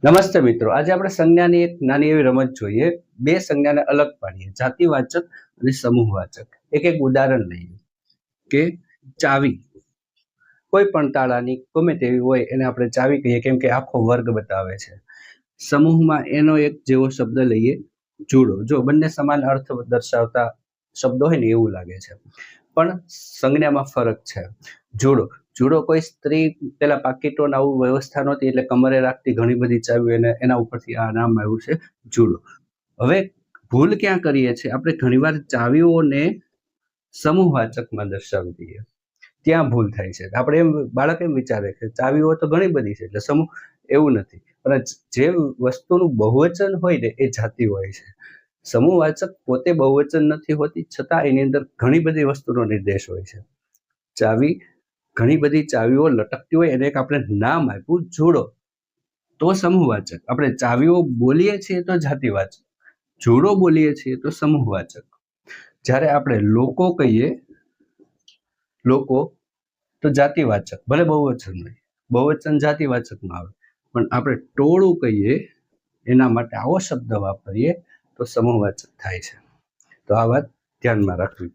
નમસ્તે મિત્રો, આજે આપણે સંજ્ઞાની એક નાની એવી રમત જોઈએ. બે સંજ્ઞાને અલગ પાડીએ, જાતિવાચક અને સમૂહવાચક. એક ઉદાહરણ લઈએ કે ચાવી. કોઈ પણ તાળાની ગમે તેવી હોય એને આપણે ચાવી કહીએ, કેમ કે આખો વર્ગ બતાવે છે. સમૂહમાં એનો એક જેવો શબ્દ લઈએ, જુડો. જો બંને સમાન અર્થ દર્શાવતા શબ્દો હોય ને એવું લાગે છે, પણ સંજ્ઞામાં ફરક છે. જુડો કોઈ સ્ત્રી પેલા પાકીટો આવું વ્યવસ્થા નહોતી, એટલે કમરે રાખતી ઘણી બધી ચાવીઓ, એના ઉપરથી આ નામ આવ્યું છે જુડો. હવે ભૂલ ક્યાં કરીએ છીએ આપણે? ઘણીવાર ચાવીઓને સમૂહવાચકમાં દર્શાવી દઈએ, ત્યાં ભૂલ થાય છે. આપણે બાળક એમ વિચારે કે ચાવીઓ તો ઘણી બધી છે એટલે સમૂહ, એવું નથી. પણ જે વસ્તુનું બહુવચન હોય ને એ જાતિ હોય છે. સમૂહવાચક પોતે બહુવચન નથી હોતી, છતાં એની અંદર ઘણી બધી વસ્તુનો નિર્દેશ હોય છે. ચાવી, ઘણી બધી ચાવીઓ લટકતી હોય, એને એક આપણે નામ આપ્યું જુડો, તો સમૂહવાચક. આપણે ચાવીઓ બોલીએ છીએ તો જાતિવાચક, જુડો બોલીએ છીએ તો સમૂહવાચક. જ્યારે આપણે લોકો કહીએ, લોકો તો જાતિવાચક, ભલે બહુવચન નહીં, બહુવચન જાતિવાચકમાં આવે. પણ આપણે ટોળું કહીએ, એના માટે આવો શબ્દ વાપરીએ તો સમૂહવાચક થાય છે. તો આ વાત ધ્યાનમાં રાખવી.